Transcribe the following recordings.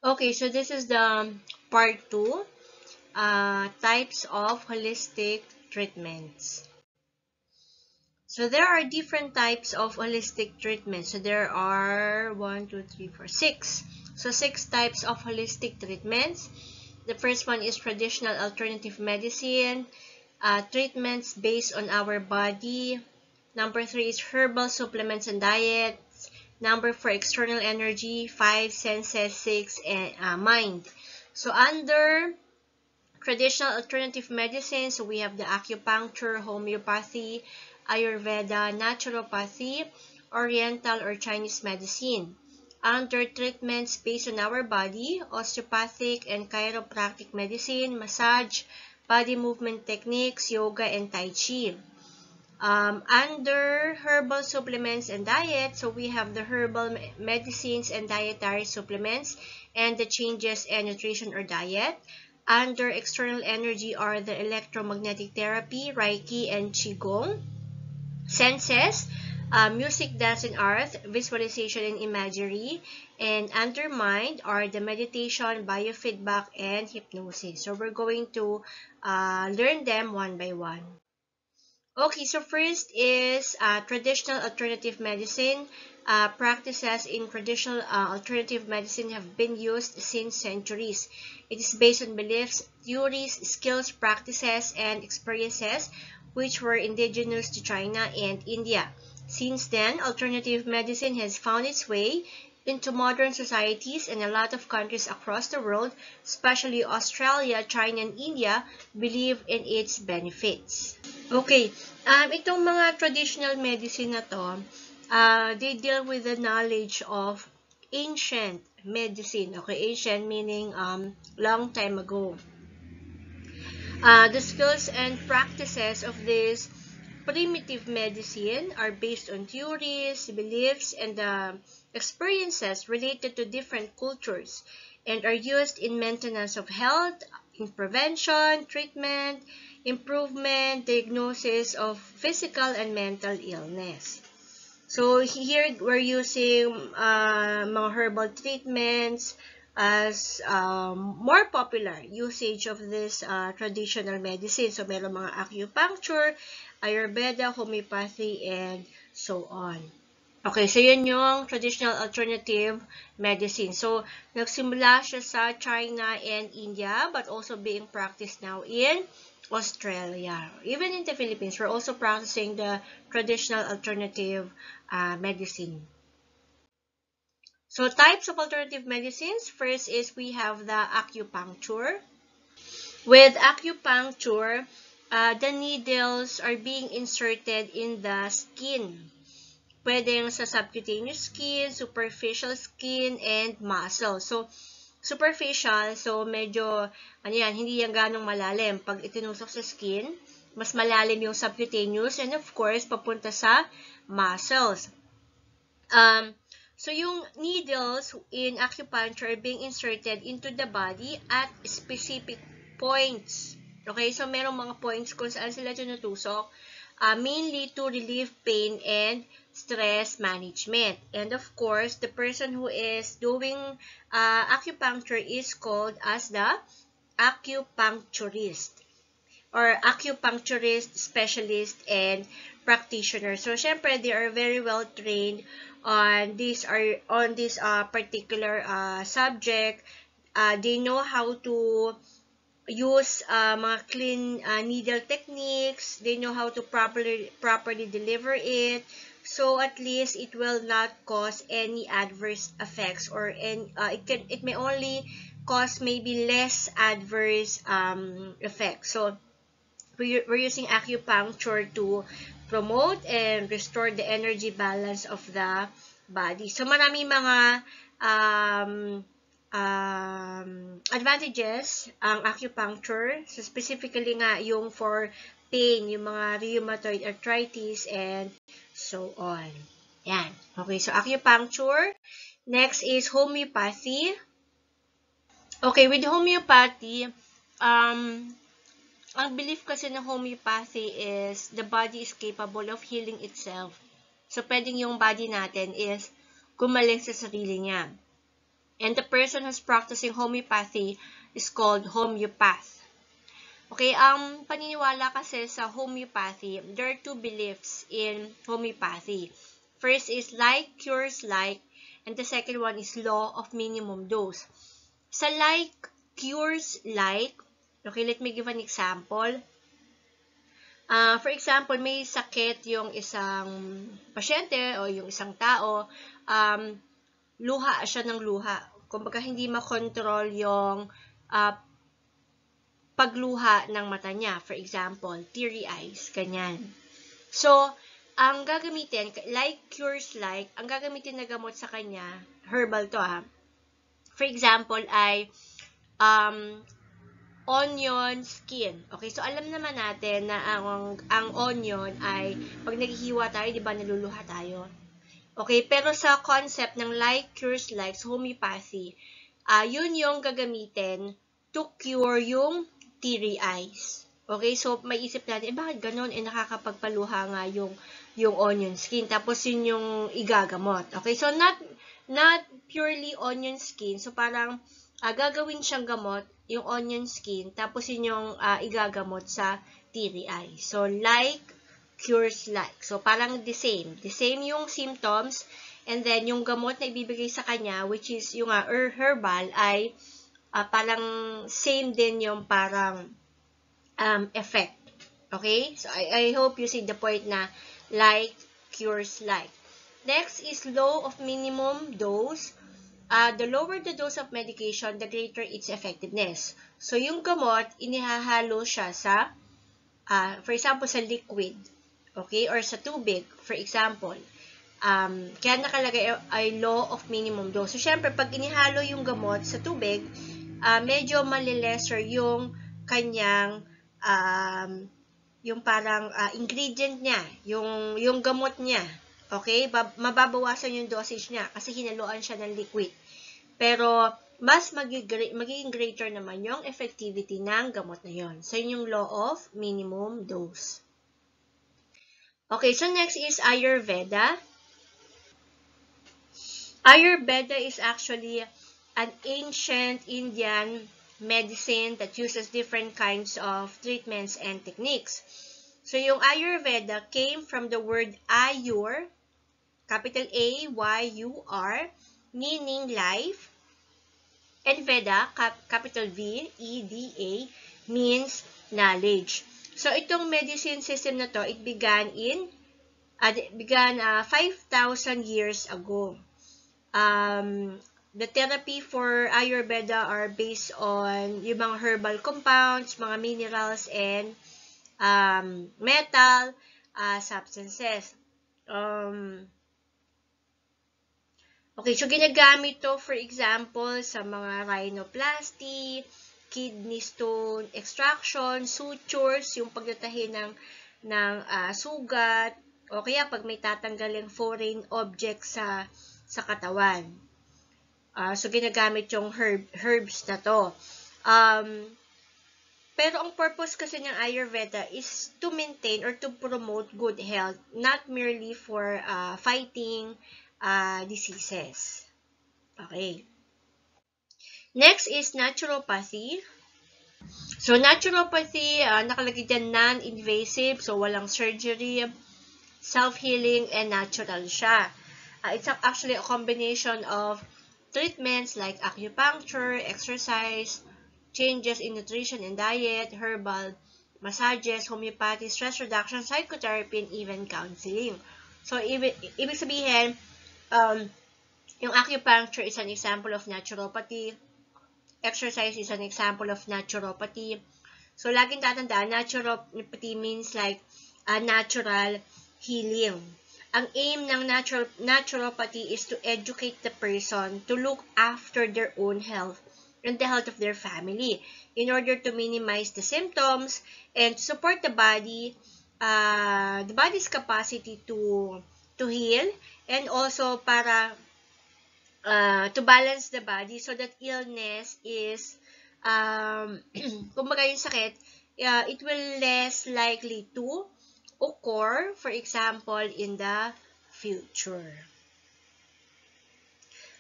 Okay, so this is the part 2, types of holistic treatments. So there are different types of holistic treatments. So there are 6. So 6 types of holistic treatments. The first one is traditional alternative medicine, treatments based on our body. Number 3 is herbal supplements and diets. Number 4, external energy. 5, senses. 6, and mind. So under traditional alternative medicine, so we have the acupuncture, homeopathy, Ayurveda, naturopathy, Oriental or Chinese medicine. Under treatments based on our body, osteopathic and chiropractic medicine, massage, body movement techniques, yoga, and Tai Chi. Under herbal supplements and diet, so we have the herbal medicines and dietary supplements and the changes in nutrition or diet. Under external energy are the electromagnetic therapy, Reiki, and Qigong. Senses, music, dance, and art, visualization, and imagery. And under mind are the meditation, biofeedback, and hypnosis. So we're going to learn them one by one. Okay, so first is traditional alternative medicine. Practices in traditional alternative medicine have been used since centuries. It is based on beliefs, theories, skills, practices, and experiences which were indigenous to China and India. Since then, alternative medicine has found its way into modern societies, and a lot of countries across the world, especially Australia, China, and India, believe in its benefits. Okay, itong mga traditional medicine na to, they deal with the knowledge of ancient medicine. Okay, ancient meaning long time ago. The skills and practices of this primitive medicine are based on theories, beliefs, and experiences related to different cultures and are used in maintenance of health, in prevention, treatment, improvement, diagnosis of physical and mental illness. So here we're using mga herbal treatments as more popular usage of this traditional medicine. So meron mga acupuncture, Ayurveda, homeopathy, and so on. Okay, so yun yung traditional alternative medicine. So, nagsimula siya sa China and India, but also being practiced now in Australia. Even in the Philippines, we're also practicing the traditional alternative medicine. So, types of alternative medicines. First is we have the acupuncture. With acupuncture, the needles are being inserted in the skin. Pwedeng sa subcutaneous skin, superficial skin, and muscle. So, superficial, so medyo, hindi yan ganong malalim. Pag itinusok sa skin, mas malalim yung subcutaneous, and of course, papunta sa muscles. So, yung needles in acupuncture are being inserted into the body at specific points. Okay, so merong mga points kung saan sila tinutusok, mainly to relieve pain and stress management. And of course, the person who is doing acupuncture is called as the acupuncturist or acupuncturist specialist and practitioner. So, syempre, they are very well trained on this particular subject. They know how to use mga clean needle techniques. They know how to properly deliver it. So at least it will not cause any adverse effects, or it may only cause maybe less adverse effects. So we're using acupuncture to promote and restore the energy balance of the body. So maraming mga advantages ang acupuncture. So specifically nga yung for pain, yung mga rheumatoid arthritis, and so on. Yan. Okay, so acupuncture. Next is homeopathy. Okay, with homeopathy, ang belief kasi ng homeopathy is the body is capable of healing itself. So, pwedeng yung body natin is gumaling sa sarili niya. And the person who's practicing homeopathy is called homeopath. Okay, ang paniniwala kasi sa homeopathy, there are two beliefs in homeopathy. First is like cures like, and the second one is law of minimum dose. Sa like cures like, okay, let me give an example. For example, may sakit yung isang pasyente o yung isang tao, luha siya ng luha. Kumbaga, hindi makontrol yung pagluha ng mata niya. For example, teary eyes, ganyan. So, ang gagamitin, like cures like, ang gagamitin na gamot sa kanya, herbal to For example, ay onion skin. Okay, so alam naman natin na ang onion ay pag naghihiwa tayo, 'di ba, naluluha tayo. Okay, pero sa concept ng like cures like homeopathy, yun yung gagamitin to cure yung teary eyes. Okay, so may isip natin, bakit ganun? Nakakapagpaluha nga yung onion skin. Tapos yun yung igagamot. Okay, so not purely onion skin. So parang gagawin siyang gamot, yung onion skin, tapos yun yung igagamot sa teary eye. So, like, cures like. So, parang the same. The same yung symptoms, and then yung gamot na ibibigay sa kanya, which is yung herbal, ay parang same din yung parang effect. Okay? So, I hope you see the point na like, cures like. Next is law of minimum dose. The lower the dose of medication, the greater its effectiveness. So, yung gamot, inihahalo siya sa, for example, sa liquid, okay, or sa tubig, for example. Kaya nakalagay ay law of minimum dose. So, syempre, pag inihalo yung gamot sa tubig, medyo malilesser yung kanyang, yung parang ingredient niya, yung gamot niya. Okay? Mababawasan yung dosage niya kasi hinaluan siya ng liquid. Pero, mas magiging greater naman yung effectivity ng gamot na yon. So, yun yung law of minimum dose. Okay, so next is Ayurveda. Ayurveda is actually an ancient Indian medicine that uses different kinds of treatments and techniques. So, yung Ayurveda came from the word Ayur, capital A-Y-U-R, meaning life, and Veda, capital V-E-D-A, means knowledge. So, itong medicine system na to, it began 5,000 years ago. The therapy for Ayurveda are based on yung mga herbal compounds, mga minerals, and metal substances. Okay, so ginagamit to, for example, sa mga rhinoplasty, kidney stone extraction, sutures, yung pagtatahi ng sugat, o kaya pag may tatanggaling foreign object sa katawan. So, ginagamit yung herbs na to. Pero ang purpose kasi ng Ayurveda is to maintain or to promote good health, not merely for fighting diseases. Okay. Next is naturopathy. So, naturopathy, nakalagay dyan non-invasive, so walang surgery, self-healing, and natural siya. It's actually a combination of treatments like acupuncture, exercise, changes in nutrition and diet, herbal, massages, homeopathy, stress reduction, psychotherapy, and even counseling. So, ibig sabihin, yung acupuncture is an example of naturopathy. Exercise is an example of naturopathy. So, laging tatandaan, naturopathy means like natural healing. Ang aim ng naturopathy is to educate the person to look after their own health and the health of their family in order to minimize the symptoms and to support the body's capacity to heal, and also para to balance the body so that illness is kumbaga yung sakit, it will less likely to occur, for example, in the future.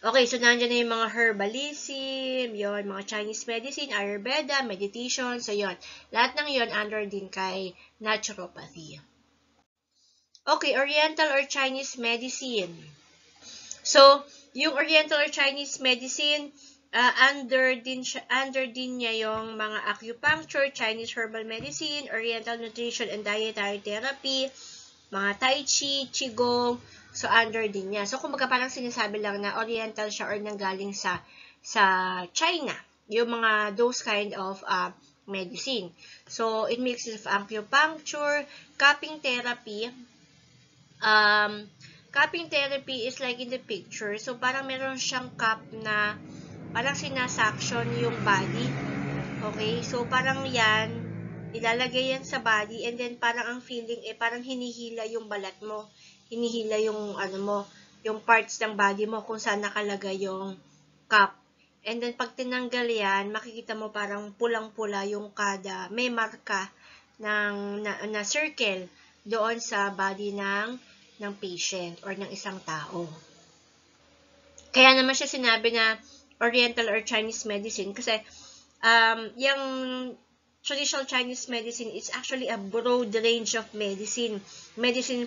Okay, so nandiyan na yung mga herbalism, yon, mga Chinese medicine, Ayurveda, meditation, so yon. Lahat ng yon under din kay naturopathy. Okay, Oriental or Chinese medicine. So, yung Oriental or Chinese medicine, under din niya yung mga acupuncture, Chinese herbal medicine, Oriental nutrition and dietary therapy, mga Tai Chi, Qigong, so under din niya. So, kumbaga parang sinasabi lang na Oriental siya or nanggaling sa China, yung mga those kind of medicine. So, it mixes of acupuncture, cupping therapy. Cupping therapy is like in the picture. So, parang meron siyang cup na parang sinasuction yung body. Okay? So, parang yan, ilalagay yan sa body and then parang ang feeling parang hinihila yung balat mo. Hinihila yung yung parts ng body mo kung saan nakalagay yung cup. And then, pag tinanggal yan, makikita mo parang pulang-pula yung may marka na circle doon sa body ng patient or ng isang tao. Kaya naman siya sinabi na Oriental or Chinese medicine kasi yung traditional Chinese medicine is actually a broad range of medicine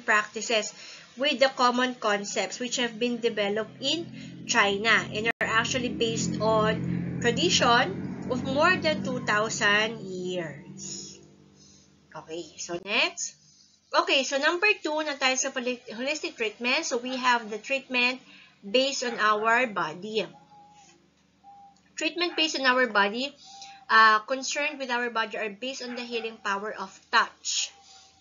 practices with the common concepts which have been developed in China and are actually based on tradition of more than 2,000 years. Okay, so next. Okay, so number 2 na tayo sa holistic treatment. So we have the treatment based on our body. Treatment based on our body, concerned with our body are based on the healing power of touch.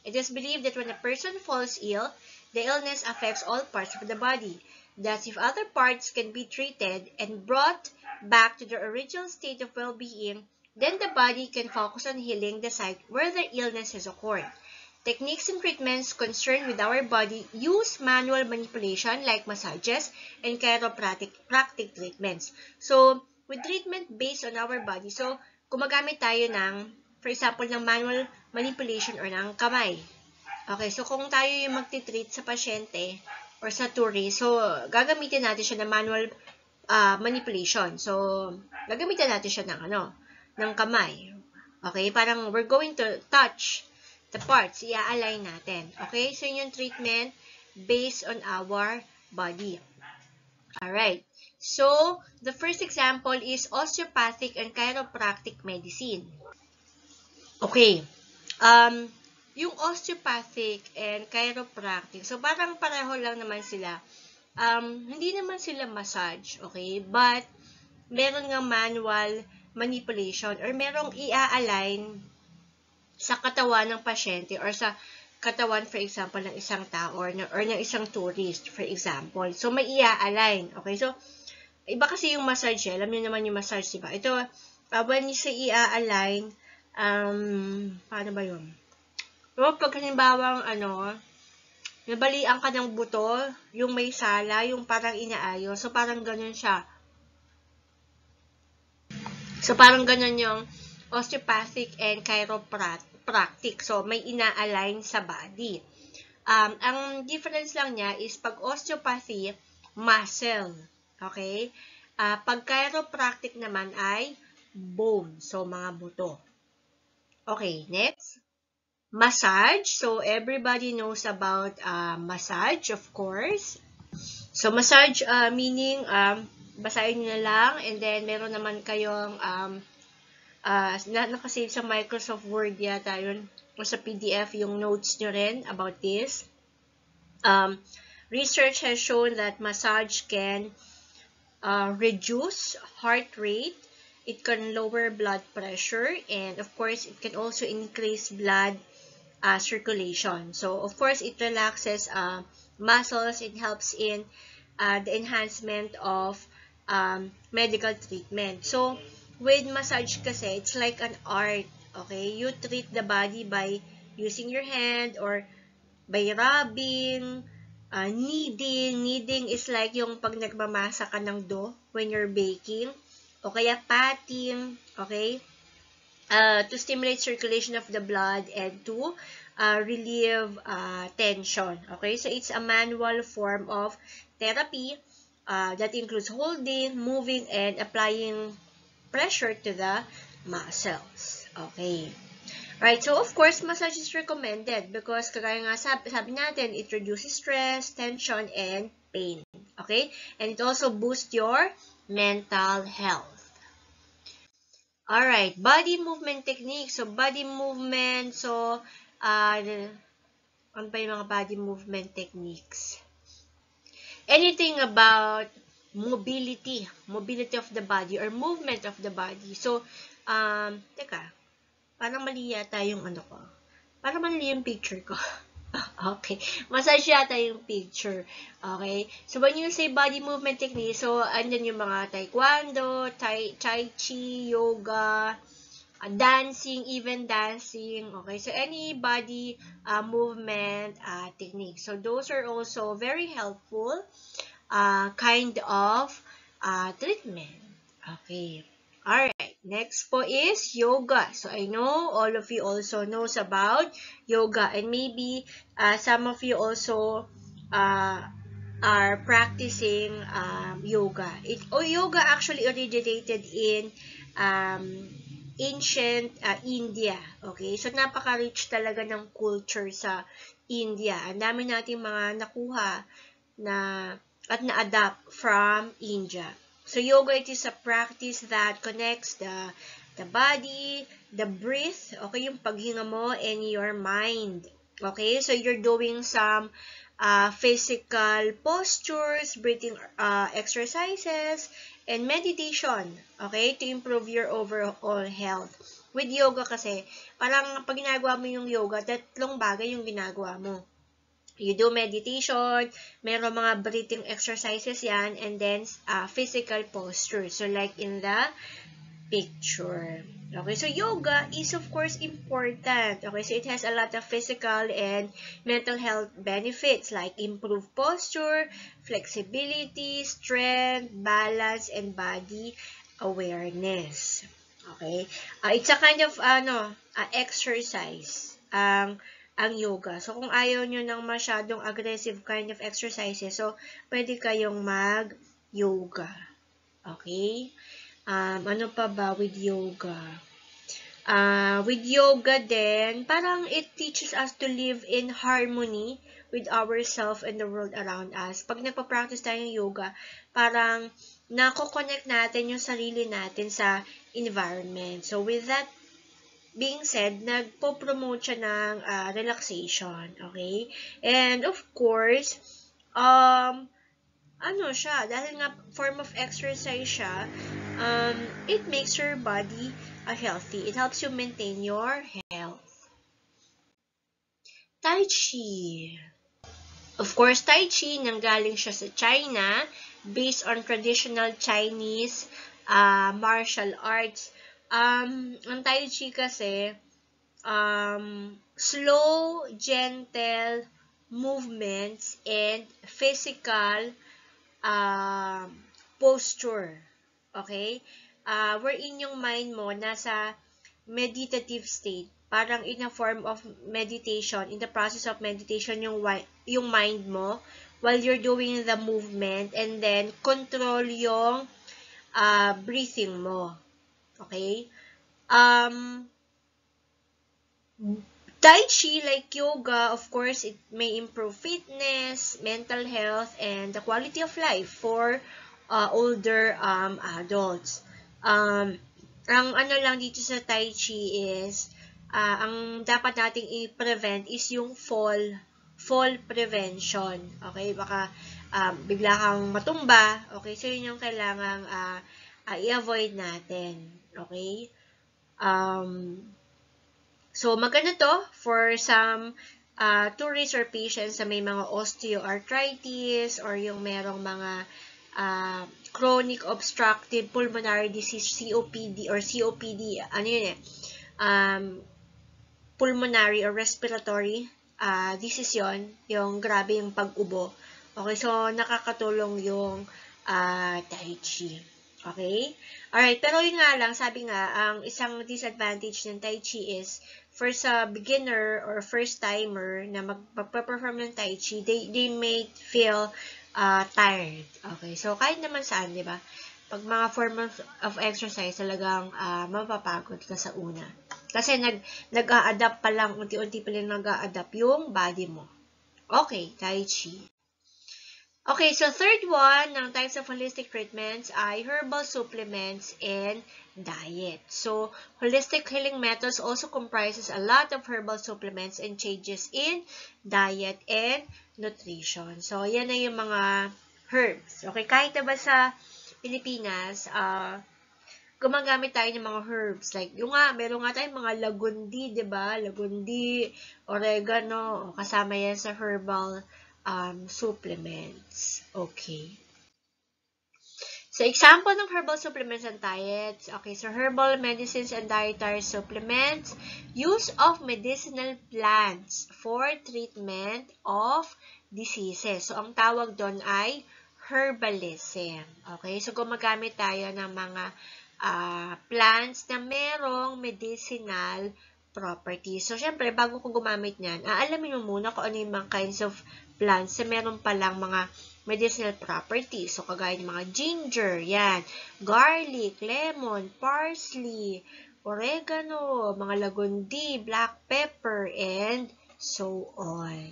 It is believed that when a person falls ill, the illness affects all parts of the body. Thus, if other parts can be treated and brought back to their original state of well-being, then the body can focus on healing the site where the illness has occurred. Techniques and treatments concerned with our body use manual manipulation like massages and chiropractic treatments. So, with treatment based on our body, so, gumagamit tayo ng, for example, ng manual manipulation or ng kamay. Okay, so kung tayo yung magtitreat sa pasyente or sa tourist, so, gagamitin natin siya ng manual manipulation. So, gagamitin natin siya ng kamay. Okay, parang we're going to touch the parts, i-align natin. Okay? So, yun yung treatment based on our body. Alright. So, the first example is osteopathic and chiropractic medicine. Okay. Yung osteopathic and chiropractic, so parang pareho lang naman sila. Hindi naman sila massage, okay? But, meron nga manual manipulation or merong i-align sa katawan ng pasyente or sa katawan, for example, ng isang tao or ng isang tourist, for example. So, may i-align. Okay? So, iba kasi yung massage. Alam niyo naman yung massage, diba? Ito, when you say i-align, paano ba yun? So, pag halimbawa, nabalian ka ng buto, yung may sala, yung parang inaayos. So, parang ganun siya. So, parang ganun yung osteopathic and chiropractic. So, may ina-align sa body. Ang difference lang niya is pag osteopathy, muscle. Okay? Pag chiropractic naman ay bone. So, mga buto. Okay, next. Massage. So, everybody knows about massage, of course. So, massage meaning, basahin nyo na lang. And then, meron naman kayong nakasave sa Microsoft Word yata yun, o sa PDF yung notes nyo rin about this. Research has shown that massage can reduce heart rate, it can lower blood pressure, and of course, it can also increase blood circulation. So, of course, it relaxes muscles, it helps in the enhancement of medical treatment. So, with massage kasi, it's like an art, okay? You treat the body by using your hand or by rubbing, kneading. Kneading is like yung pag nagmamasa ka ng dough when you're baking. O kaya patting, okay? To stimulate circulation of the blood and to relieve tension, okay? So, it's a manual form of therapy That includes holding, moving, and applying pressure to the muscles. Okay. Right, so of course, massage is recommended because kagaya nga sabi natin, it reduces stress, tension, and pain. Okay? And it also boosts your mental health. Alright, body movement technique. So, body movement. So, ano pa yung mga body movement techniques? Anything about mobility of the body or movement of the body. So, teka, parang mali yata yung ano ko. Parang mali yung picture ko. Okay. Massage yata yung picture. Okay. So, when you say body movement technique, so, andyan yung mga taekwondo, tai chi, yoga, dancing, even dancing. Okay. So, any body movement technique. So, those are also very helpful kind of treatment. Okay. Alright, next po is yoga. So, I know all of you also knows about yoga and maybe some of you also are practicing yoga. Yoga actually originated in ancient India. Okay, so napaka-rich talaga ng culture sa India. Ang dami nating mga nakuha na at na-adapt from India. So, yoga, it is a practice that connects the body, the breath, okay, yung paghinga mo, and your mind. Okay, so you're doing some physical postures, breathing exercises, and meditation, okay, to improve your overall health. With yoga kasi, parang pag ginagawa mo yung yoga, tatlong bagay yung ginagawa mo. You do meditation, meron mga breathing exercises yan, and then physical posture. So, like in the picture. Okay, so yoga is of course important. Okay, so it has a lot of physical and mental health benefits like improved posture, flexibility, strength, balance, and body awareness. Okay, it's a kind of exercise. Ang yoga. So, kung ayaw nyo ng masyadong aggressive kind of exercises, so, pwede kayong mag-yoga. Okay? Ano pa ba with yoga? With yoga din, parang it teaches us to live in harmony with ourselves and the world around us. Pag nagpa-practice tayo ng yoga, parang nako-connect natin yung sarili natin sa environment. So, with that being said, nagpo-promote siya ng relaxation, okay? And of course, dahil nga form of exercise siya, it makes your body healthy. It helps you maintain your health. Tai Chi. Of course, Tai Chi, nanggaling siya sa China, based on traditional Chinese martial arts. Ang Tai Chi kasi, slow, gentle movements and physical posture. Okay? Wherein yung mind mo nasa meditative state. Parang in a form of meditation, in the process of meditation, yung mind mo while you're doing the movement, and then control yung breathing mo. Okay? Tai Chi, like yoga, of course, it may improve fitness, mental health, and the quality of life for older adults. Ang ano lang dito sa Tai Chi is, ang dapat nating i-prevent is yung fall prevention. Okay, baka bigla kang matumba. Okay, so yun yung kailangang i-avoid natin. Okay? So, maganda to for some tourists or patients na may mga osteoarthritis or yung merong mga chronic obstructive pulmonary disease, COPD, ano yun pulmonary or respiratory disease yun, yung grabe yung pag-ubo. Okay, so nakakatulong yung Tai Chi. Okay? Alright, pero yun nga lang, sabi nga, ang isang disadvantage ng Tai Chi is, for sa beginner or first timer na magpa-perform ng Tai Chi, they may feel tired. Okay, so kahit naman saan, di ba? Pag mga form of exercise, talagang mapapagod ka sa una. Kasi nag-a-adapt pa lang, unti-unti pa lang nag-a-adapt yung body mo. Okay, Tai Chi. Okay, so third one ng types of holistic treatments ay herbal supplements and diet. So, holistic healing methods also comprises a lot of herbal supplements and changes in diet and nutrition. So, yan na yung mga herbs. Okay, kahit na ba sa Pilipinas, gumagamit tayo ng mga herbs. Like, yung nga, meron nga tayong mga lagundi, di ba? Lagundi, oregano, kasama yan sa herbal supplements. Okay. So, example ng herbal supplements and diets. Okay, so herbal medicines and dietary supplements. Use of medicinal plants for treatment of diseases. So, ang tawag doon ay herbalism. Okay, so gumagamit tayo ng mga plants na merong medicinal properties. So, syempre, bago ko gumamit niyan, aalamin mo muna kung ano yung mga kinds of plants na meron palang mga medicinal properties. So, kagaya ng mga ginger, yan, garlic, lemon, parsley, oregano, mga lagundi, black pepper, and so on.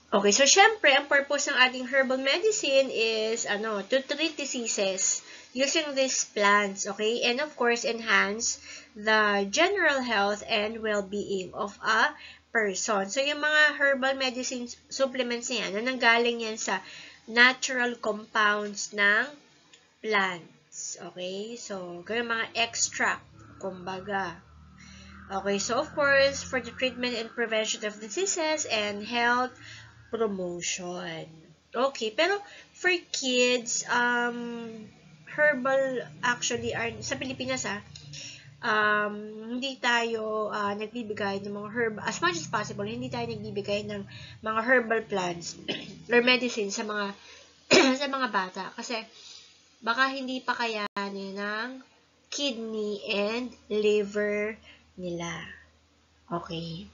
Okay, so syempre, ang purpose ng ating herbal medicine is, to treat diseases using these plants, okay? And of course, enhance the general health and well-being of a person. So, yung mga herbal medicine supplements niyan, nanggaling yan sa natural compounds ng plants, okay? So, ganyan mga extract, kumbaga. Okay, so of course, for the treatment and prevention of diseases and health promotion. Okay, pero for kids, herbal actually are, sa Pilipinas hindi tayo nagbibigay ng mga herb, as much as possible, hindi tayo nagbibigay ng mga herbal plants or medicine sa mga sa mga bata kasi baka hindi pa kayanin ng kidney and liver nila. Okay.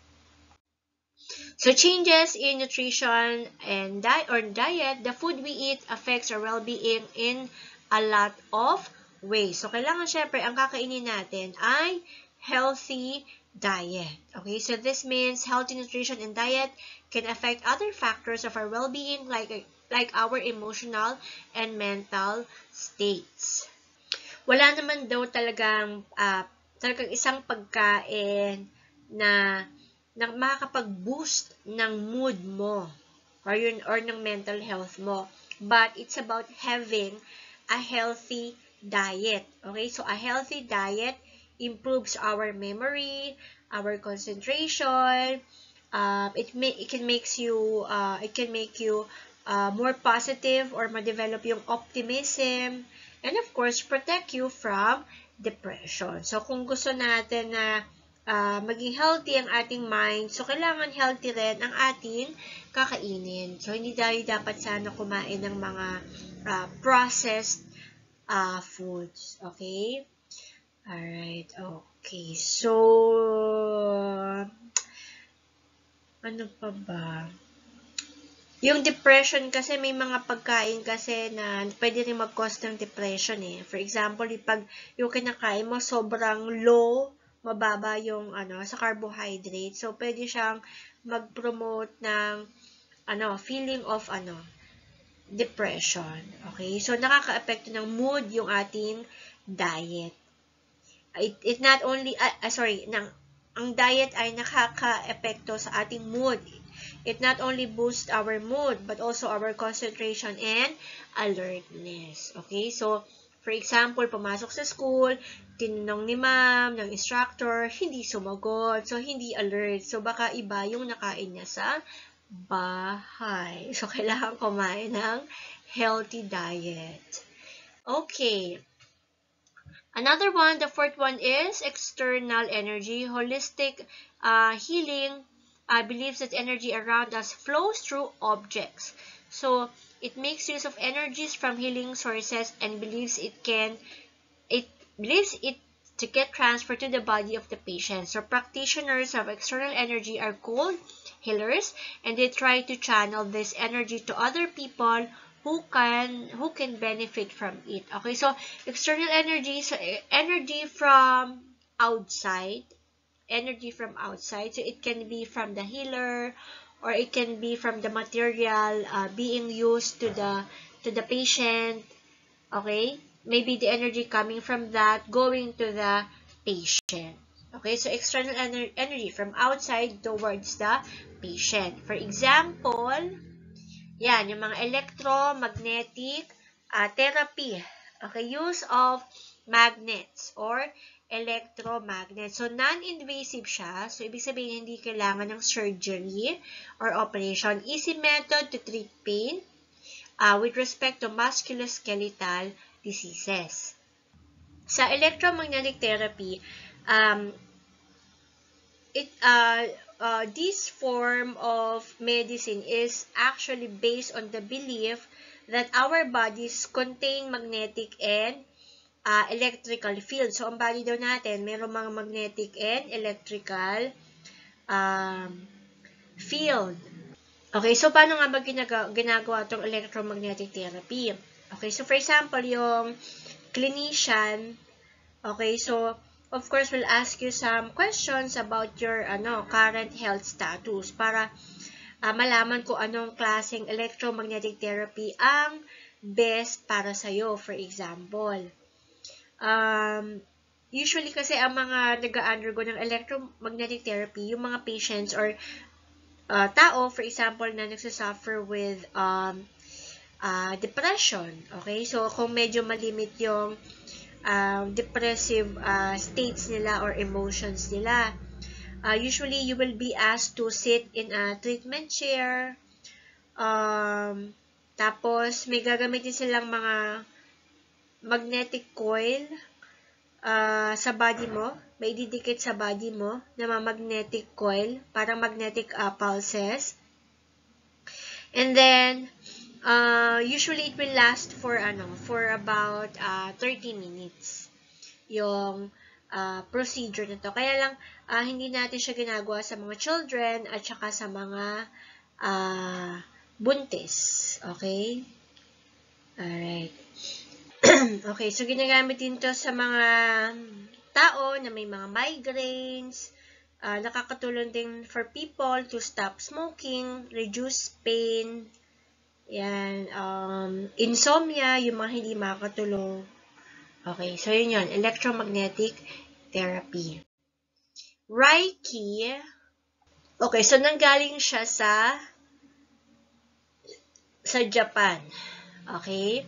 So, changes in nutrition and diet, the food we eat affects our well-being in a lot of ways. So, kailangan syempre, ang kakainin natin ay healthy diet. Okay, so this means healthy nutrition and diet can affect other factors of our well-being like our emotional and mental states. Wala naman daw talagang isang pagkain na makakapag-boost ng mood mo or ng mental health mo. But it's about having a healthy diet. Okay? So, a healthy diet improves our memory, our concentration. It can make you more positive or ma-develop yung optimism. And of course, protect you from depression. So, kung gusto natin na maging healthy ang ating mind, so kailangan healthy rin ang ating kakainin. So, hindi tayo dapat sana kumain ng mga processed foods. Okay? Alright. Okay. So, ano pa ba? Yung depression kasi, may mga pagkain kasi na pwede rin mag-cause ng depression eh. For example, pag yung kinakain mo sobrang low, mababa yung sa carbohydrate. So, pwede siyang mag-promote ng feeling of depression. Okay? So, nakaka-apekto ng mood yung ating diet. It not only ang diet ay nakaka-apekto sa ating mood. It not only boosts our mood but also our concentration and alertness. Okay? So, for example, pumasok sa school, tinanong ni ma'am, ng instructor, hindi sumagot. So, hindi alert. So, baka iba yung nakain niya sa bahay. So, kailangan kumain ng healthy diet. Okay. Another one, the fourth one is external energy. Holistic healing believes that energy around us flows through objects. So, it makes use of energies from healing sources and believes it to get transferred to the body of the patient. So practitioners of external energy are called healers, and they try to channel this energy to other people who can benefit from it. Okay, so external energy, so energy from outside, so it can be from the healer, or it can be from the material being used to the patient. Okay, maybe the energy coming from that going to the patient. Okay, so external energy from outside towards the patient. For example, yan, yung mga electromagnetic therapy. Okay, use of magnets or electromagnets. So, non-invasive siya. So, ibig sabihin, hindi kailangan ng surgery or operation. Easy method to treat pain with respect to musculoskeletal diseases. Sa electromagnetic therapy, this form of medicine is actually based on the belief that our bodies contain magnetic and electrical field. So, ang body daw natin, mayroong mga magnetic and electrical field. Okay, so paano nga ba ginagawa itong electromagnetic therapy? Okay, so for example, yung clinician, okay, so of course, we'll ask you some questions about your current health status para malaman kung anong klaseng electromagnetic therapy ang best para sa'yo. For example, usually kasi ang mga nag-undergo ng electromagnetic therapy, yung mga patients or tao, for example, na nagsasuffer with depression. Okay, so kung medyo malimit yung depressive states nila or emotions nila, usually you will be asked to sit in a treatment chair, tapos may gagamitin silang mga magnetic coil sa body mo, may didikit sa body mo na mga magnetic coil, parang magnetic pulses, and then usually it will last for about 30 minutes yung procedure na to. Kaya lang hindi natin siya ginagawa sa mga children at saka sa mga buntis. Okay? Alright. Okay, so ginagamit din to sa mga tao na may mga migraines. Nakakatulong din for people to stop smoking, reduce pain, yan, insomnia, yung mga hindi makakatulog. Okay, so yun yun, electromagnetic therapy. Reiki, okay, so nanggaling siya sa Japan. Okay,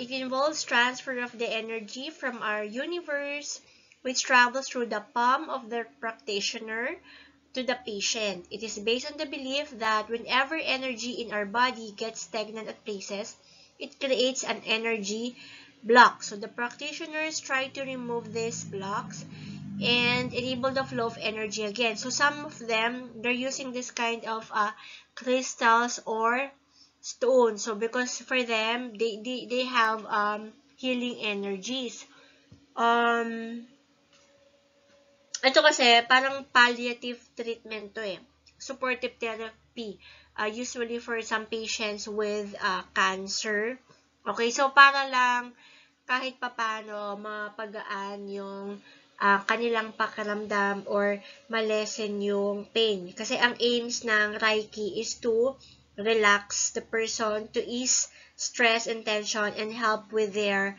it involves transfer of the energy from our universe, which travels through the palm of the practitioner to the patient. It is based on the belief that whenever energy in our body gets stagnant at places, it creates an energy block. So the practitioners try to remove these blocks and enable the flow of energy again. So some of them, they're using this kind of crystals or stone. So because for them, they have healing energies. Ito kasi parang palliative treatment to eh. Supportive therapy. Usually for some patients with cancer. Okay, so para lang kahit papano mapagaan yung kanilang pakiramdam or malesen yung pain. Kasi ang aims ng Reiki is to relax the person, to ease stress and tension, and help with their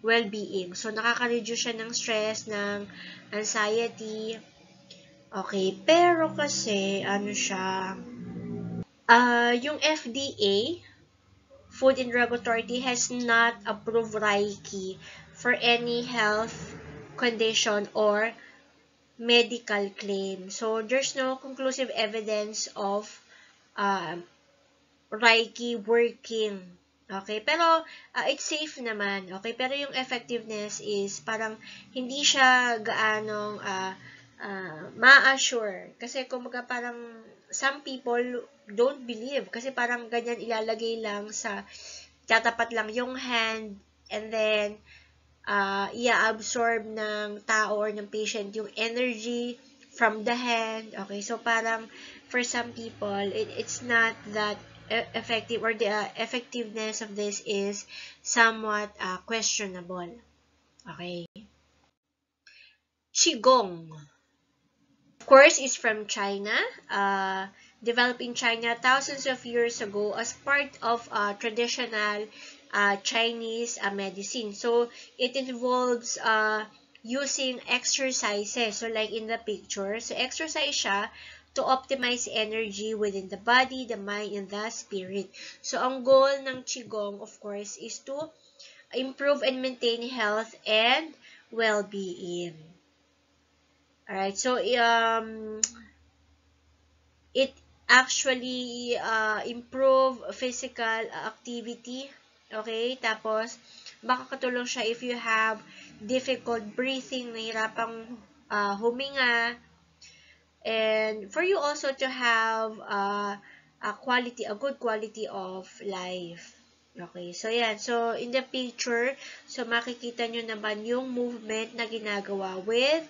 well-being. So, nakaka-reduce siya ng stress, ng anxiety. Okay, pero kasi, yung FDA, Food and Drug Authority, has not approved Reiki for any health condition or medical claim. So, there's no conclusive evidence of Reiki working. Okay, pero it's safe naman. Okay, pero yung effectiveness is parang hindi siya gaanong ma-assure. Kasi kumbaga parang some people don't believe. Kasi parang ganyan ilalagay lang sa tatapat lang yung hand, and then i-absorb ng tao or ng patient yung energy from the hand. Okay, so parang for some people, it's not that effective, or the effectiveness of this is somewhat questionable. Okay. Qigong, of course, is from China. Developed in China thousands of years ago as part of traditional Chinese medicine. So, it involves using exercises. So, like in the picture, so exercise siya to optimize energy within the body, the mind, and the spirit. So, ang goal ng Qigong, of course, is to improve and maintain health and well-being. Alright, so it actually improve physical activity. Okay, tapos makakatulong siya if you have difficult breathing, nahirapang huminga, and for you also to have a good quality of life. Okay, so yan. So, in the picture, so makikita nyo naman yung movement na ginagawa with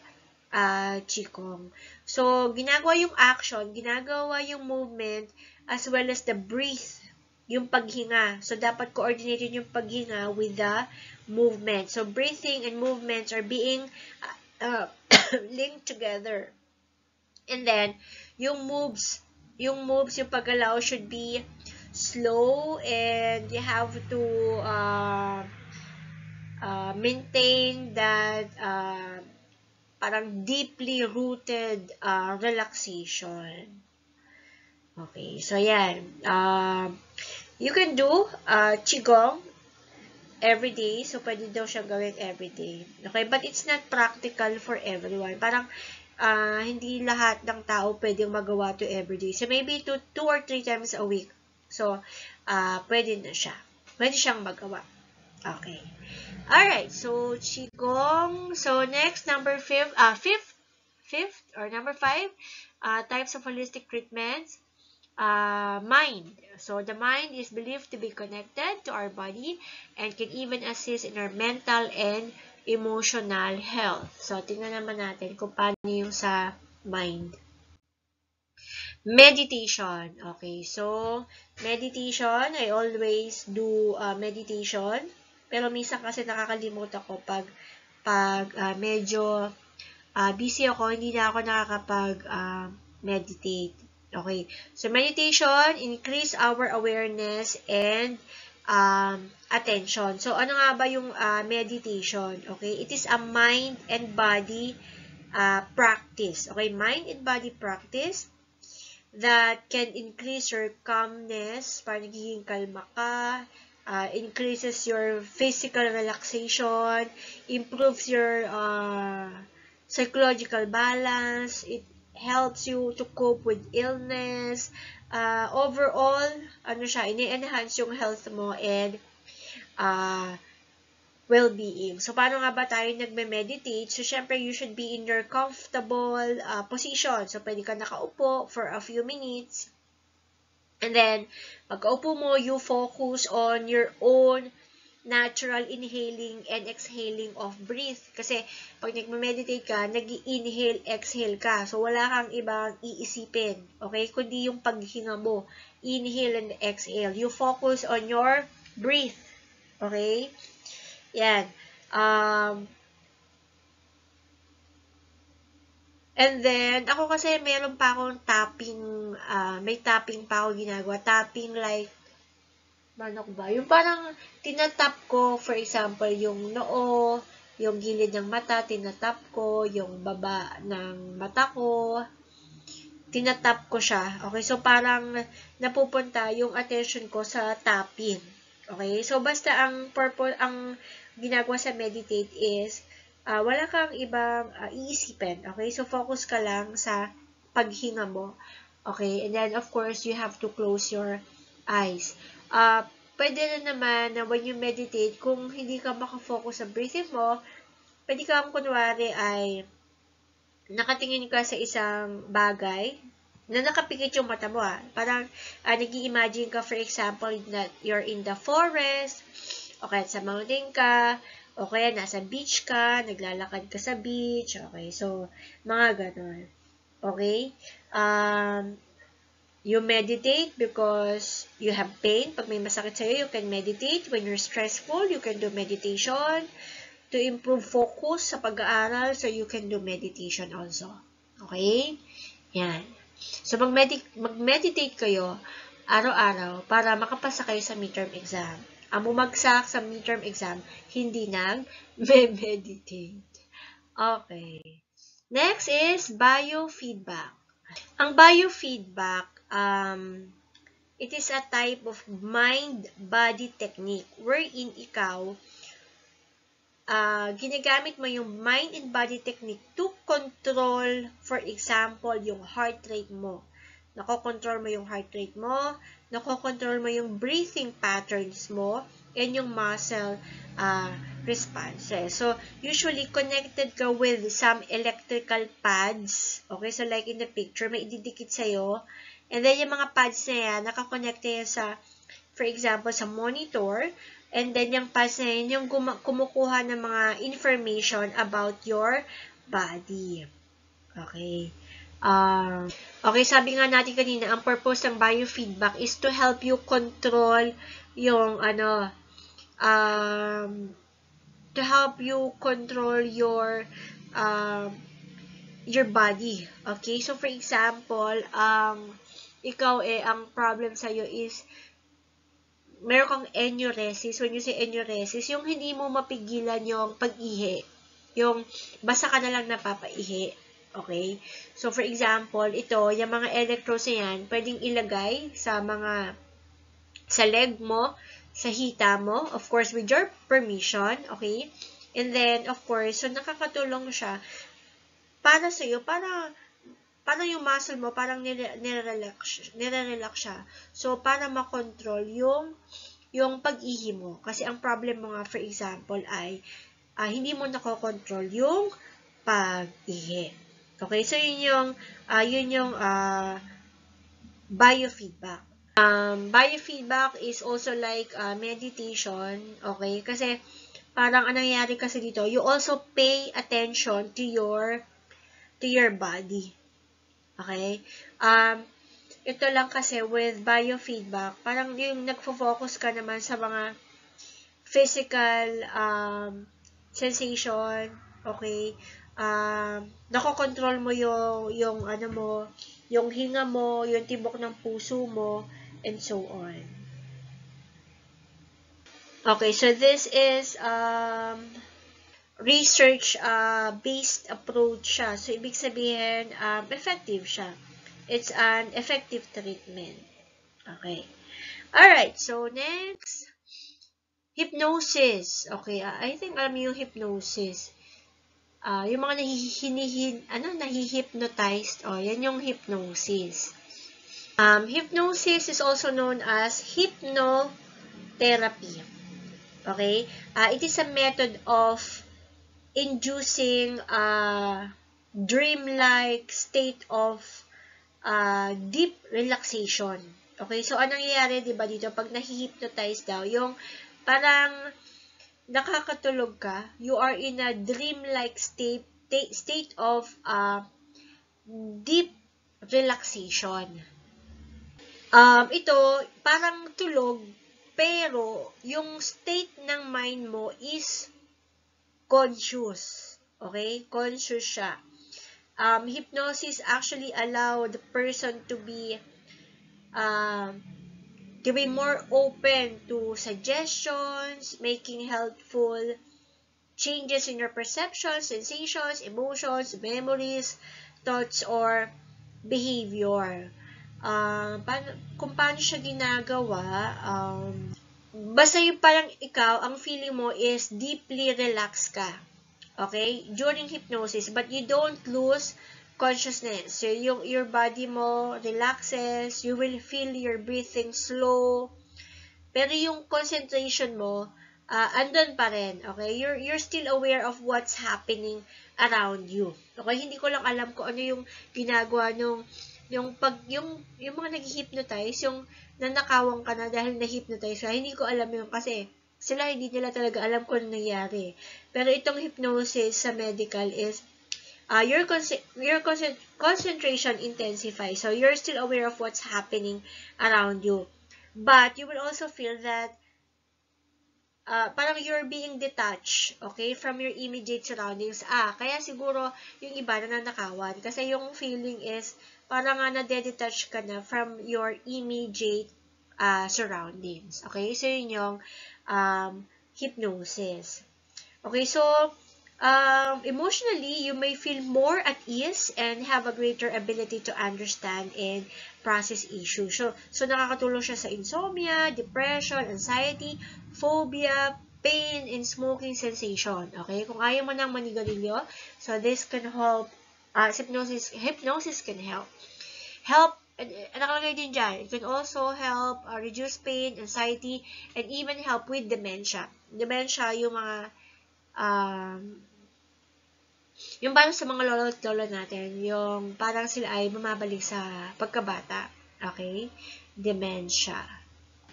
Qigong. So, ginagawa yung action, ginagawa yung movement, as well as the breath, yung paghinga. So, dapat coordinated yung paghinga with the movement. So, breathing and movements are being linked together. And then, yung yung paggalaw should be slow, and you have to maintain that parang deeply rooted relaxation. Okay, so yan. You can do Qigong every day. So, pwede daw siyang gawin every day. Okay, but it's not practical for everyone. Parang hindi lahat ng tao pwedeng magawa to every day. So, maybe 2 or 3 times a week. So, pwede na siya. Pwede siyang magawa. Okay. Alright, so Qigong. So next, number fifth or number 5, types of holistic treatments. Mind. So the mind is believed to be connected to our body and can even assist in our mental and emotional health. So tingnan naman natin kung paano yung sa mind. Meditation. Okay, so meditation, I always do meditation. Pero minsan kasi nakakalimutan ko pag medyo busy ako, hindi na ako nakakapag-meditate. Okay. So, meditation, increase our awareness and attention. So, ano nga ba yung meditation? Okay. It is a mind and body practice. Okay. Mind and body practice that can increase your calmness, para nagiging kalma ka, increases your physical relaxation, improves your psychological balance, it helps you to cope with illness, overall, ini-enhance yung health mo and well-being. So, paano nga ba tayo nagme-meditate? So, syempre, you should be in your comfortable position. So, pwede ka nakaupo for a few minutes. And then, pagkaupo mo, you focus on your own natural inhaling and exhaling of breath. Kasi, pag nagme-meditate ka, nag-inhale, exhale ka. So, wala kang ibang iisipin. Okay? Kundi yung paghinga mo. Inhale and exhale. You focus on your breath. Okay? Yan. And then, ako kasi meron pa akong tapping, may tapping pa ako ginagawa. Tapping like, manok ba? Yung parang tinatap ko, for example, yung noo, yung gilid ng mata, tinatap ko, yung baba ng mata ko, tinatap ko siya. Okay, so parang napupunta yung attention ko sa tapping. Okay, so basta ang purpose, ang ginagawa sa meditate is, wala kang ibang iisipin. Okay? So, focus ka lang sa paghinga mo. Okay? And then, of course, you have to close your eyes. Pwede na naman na when you meditate, kung hindi ka makafocus sa breathing mo, pwede kang kunwari ay nakatingin ka sa isang bagay na nakapikit yung mata mo. Parang nag-i-imagine ka, for example, that you're in the forest, okay, sa mountain ka, O kaya nasa beach ka, naglalakad ka sa beach. Okay, so mga ganon. Okay? You meditate because you have pain. Pag may masakit sa'yo, you can meditate. When you're stressful, you can do meditation. To improve focus sa pag-aaral, so you can do meditation also. Okay? Yan. So, mag-meditate kayo araw-araw para makapasa kayo sa midterm exam. Ang bumagsak sa midterm exam, hindi nag-meditate. Okay. Next is biofeedback. Ang biofeedback, it is a type of mind-body technique wherein ikaw, ginagamit mo yung mind and body technique to control, for example, yung heart rate mo. Nakokontrol mo yung heart rate mo, nakokontrol mo yung breathing patterns mo, and yung muscle responses. So, usually, connected ka with some electrical pads. Okay, so like in the picture, may ididikit sa'yo. And then, yung mga pads na yan, nakakonekte yan sa, for example, sa monitor. And then, yung pads na yan, yung kumukuha ng mga information about your body. Okay. Okay, sabi nga natin kanina, ang purpose ng biofeedback is to help you control yung, to help you control your body. Okay? So, for example, ikaw ang problem sa'yo is, meron kang enuresis. When you say enuresis, yung hindi mo mapigilan yung pag-ihi. Yung basta ka na lang napapaihi. Okay? So, for example, ito, yung mga electrodes na yan, pwedeng ilagay sa leg mo, sa hita mo, of course, with your permission. Okay? And then, of course, so nakakatulong siya para sa'yo, para yung muscle mo, parang nire-relax siya. So, para makontrol yung pag-ihi mo. Kasi ang problem mo nga, for example, ay hindi mo nakokontrol yung pag-ihi. Okay? So, yun yung biofeedback. Biofeedback is also like meditation. Okay? Kasi, parang anong nangyayari kasi dito, you also pay attention to your body. Okay? Ito lang kasi with biofeedback, parang yung nagfo-focus ka naman sa mga physical sensation, okay? Nakokontrol mo yung yung hinga mo, yung tibok ng puso mo, and so on. Okay, so this is research-based approach siya. So, ibig sabihin, effective siya. It's an effective treatment. Okay. Alright, so next, hypnosis. Okay, I think alam mo yung hypnosis. Yung mga nahihypnotized. Yan yung hypnosis. Hypnosis is also known as hypnotherapy. Okay? It is a method of inducing a dreamlike state of deep relaxation. Okay? So, anong nangyayari, diba, dito? Pag nahihypnotize daw, yung parang nakakatulog ka, you are in a dreamlike state of deep relaxation. Ito, parang tulog, pero yung state ng mind mo is conscious. Okay? Conscious siya. Hypnosis actually allow the person to be more open to suggestions, making helpful changes in your perceptions, sensations, emotions, memories, thoughts, or behavior. Kung paano siya ginagawa, basta yung parang ikaw, ang feeling mo is deeply relaxed ka. Okay? During hypnosis, but you don't lose consciousness. So, your body mo relaxes, you will feel your breathing slow, pero yung concentration mo, andun pa rin. Okay? You're still aware of what's happening around you. Okay? Hindi ko lang alam kung ano yung ginagawa yung mga nag-hypnotize, yung nanakawang ka na dahil na-hypnotize ka, hindi ko alam yun kasi sila hindi nila talaga alam kung ano nangyari. Pero itong hypnosis sa medical is your concentration intensifies. So you're still aware of what's happening around you. But you will also feel that parang you're being detached, okay, from your immediate surroundings. Kaya siguro yung iba nananakawan. Kasi yung feeling is parang na-detach ka na from your immediate surroundings. Okay, so yun yung hypnosis. Okay, so emotionally, you may feel more at ease and have a greater ability to understand and process issues. So nakakatulong siya sa insomnia, depression, anxiety, phobia, pain, and smoking sensation. Okay? Kung ayaw mo ng manigarilyo, so this can help, hypnosis can help. Nakalagay din dyan, it can also help reduce pain, anxiety, and even help with dementia. Dementia, yung mga yung parang sa mga lolo at lolo natin, yung parang sila ay bumabalik sa pagkabata. Okay? Dementia.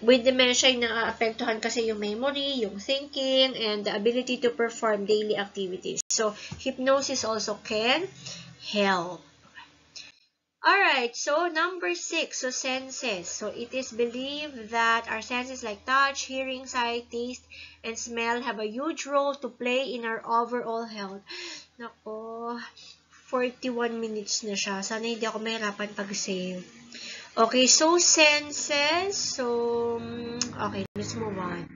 With dementia, naaapektuhan kasi yung memory, yung thinking, and the ability to perform daily activities. So, hypnosis also can help. Alright, so number 6, so senses. So it is believed that our senses like touch, hearing, sight, taste, and smell have a huge role to play in our overall health. Nako, 41 minutes na siya. Sana hindi ako mahirapan pag-save. Okay, so senses. So, okay, let's move on.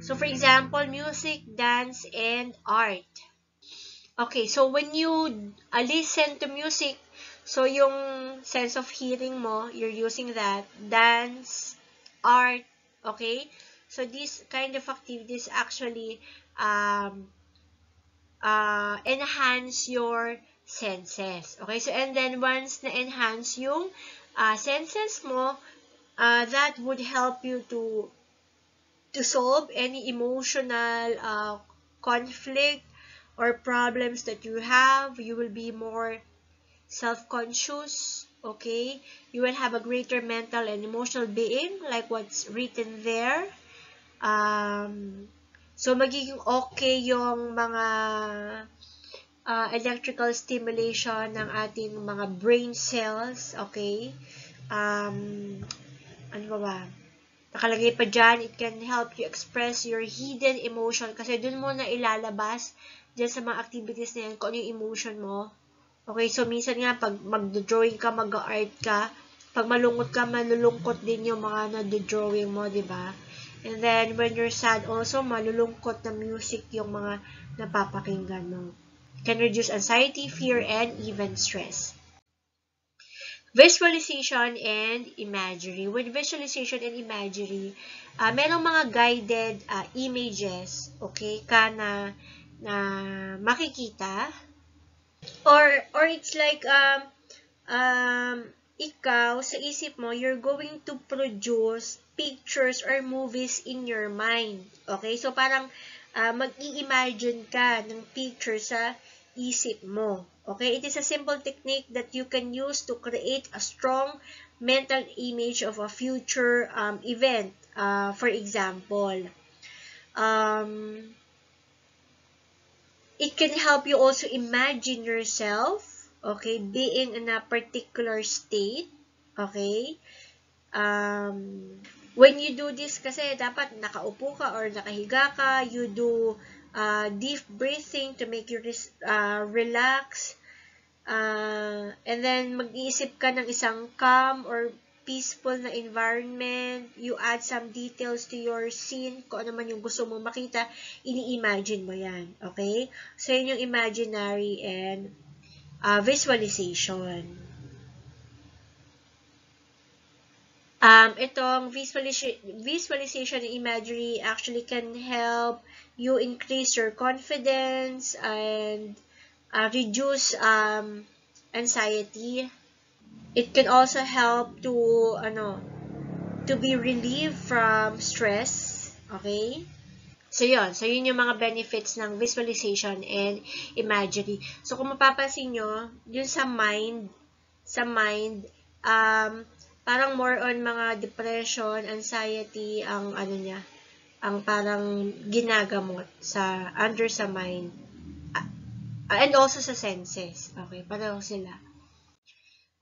So for example, music, dance, and art. Okay, so when you listen to music, so yung sense of hearing mo, you're using that. Dance, art, okay? So these kind of activities actually enhance your senses. Okay? So and then once na-enhance yung senses mo, that would help you to solve any emotional conflict or problems that you have. You will be more self-conscious, okay? You will have a greater mental and emotional being, like what's written there. So, magiging okay yung mga electrical stimulation ng ating mga brain cells, okay? Ano ba? Nakalagay pa dyan, it can help you express your hidden emotion kasi dun mo na ilalabas dyan sa mga activities na yan kung ano yung emotion mo. Okay, so minsan nga, pag mag-drawing ka, mag-art ka, pag malungkot ka, malulungkot din yung mga na-drawing mo, di ba? And then, when you're sad also, malulungkot na music yung mga napapakinggan mo. It can reduce anxiety, fear, and even stress. Visualization and imagery. With visualization and imagery, merong mga guided images, okay, ka na makikita. Or it's like ikaw sa isip mo, you're going to produce pictures or movies in your mind. Okay? So parang mag-i-imagine ka ng picture sa isip mo. Okay? It is a simple technique that you can use to create a strong mental image of a future event. For example, it can help you also imagine yourself, okay, being in a particular state, okay. When you do this, kasi dapat nakaupo ka or nakahiga ka, you do deep breathing to make you relax, and then mag-iisip ka ng isang calm or peaceful na environment, you add some details to your scene, kung ano man yung gusto mong makita, ini-imagine mo yan, okay? So, yun yung imaginary and visualization. Itong visualization and imagery actually can help you increase your confidence and reduce anxiety. It can also help to be relieved from stress, okay? So yun yung mga benefits ng visualization and imagery. So kung mapapansin nyo, yun sa mind, parang more on mga depression, anxiety, ang ang parang ginagamot under sa mind. And also sa senses. Okay, pareho sila.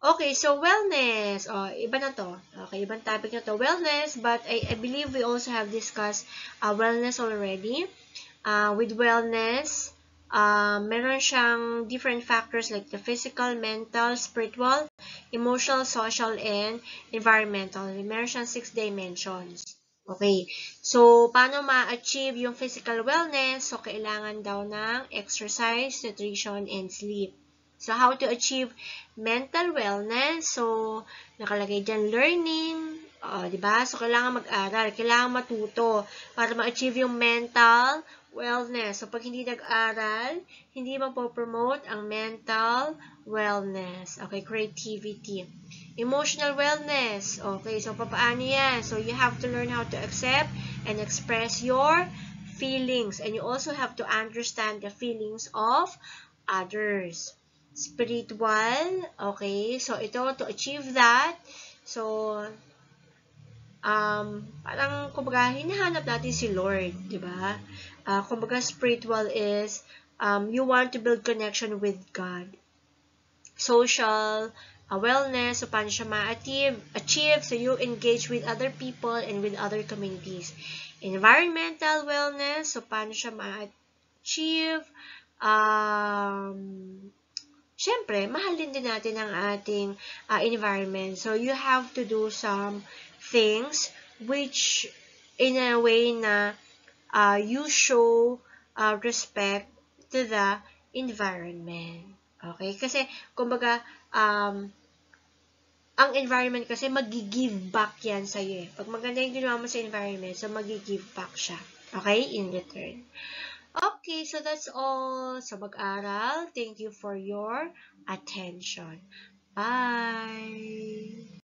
Okay, so wellness. Iba na to. Okay, ibang topic na to. Wellness, but I believe we also have discussed wellness already. With wellness, meron siyang different factors like the physical, mental, spiritual, emotional, social, and environmental. Meron siyang 6 dimensions. Okay. So, paano ma-achieve yung physical wellness? So, kailangan daw ng exercise, nutrition, and sleep. So, how to achieve mental wellness? So, nakalagay dyan learning, diba? So, kailangan mag-aral, kailangan matuto para ma-achieve yung mental wellness. So, pag hindi nag-aral, hindi mapopromote ang mental wellness. Okay, creativity. Emotional wellness. Okay, so paano yan? So, you have to learn how to accept and express your feelings. And you also have to understand the feelings of others. Spiritual. Okay, so ito, to achieve that, so, parang, kumbaga, hinahanap natin si Lord, di ba? Kumbaga, spiritual is, you want to build connection with God. Social, wellness, so paano siya ma-achieve, so you engage with other people and with other communities. Environmental wellness, so paano siya ma-achieve, syempre, mahalin din natin ang ating environment. So, you have to do some things which, in a way na you show respect to the environment. Okay? Kasi, kumbaga, ang environment kasi mag-give back yan sa'yo eh. Pag maganda yung ginawa mo sa environment, so mag-give back siya. Okay? In return. Okay, so that's all. So, mag-aral. Thank you for your attention. Bye!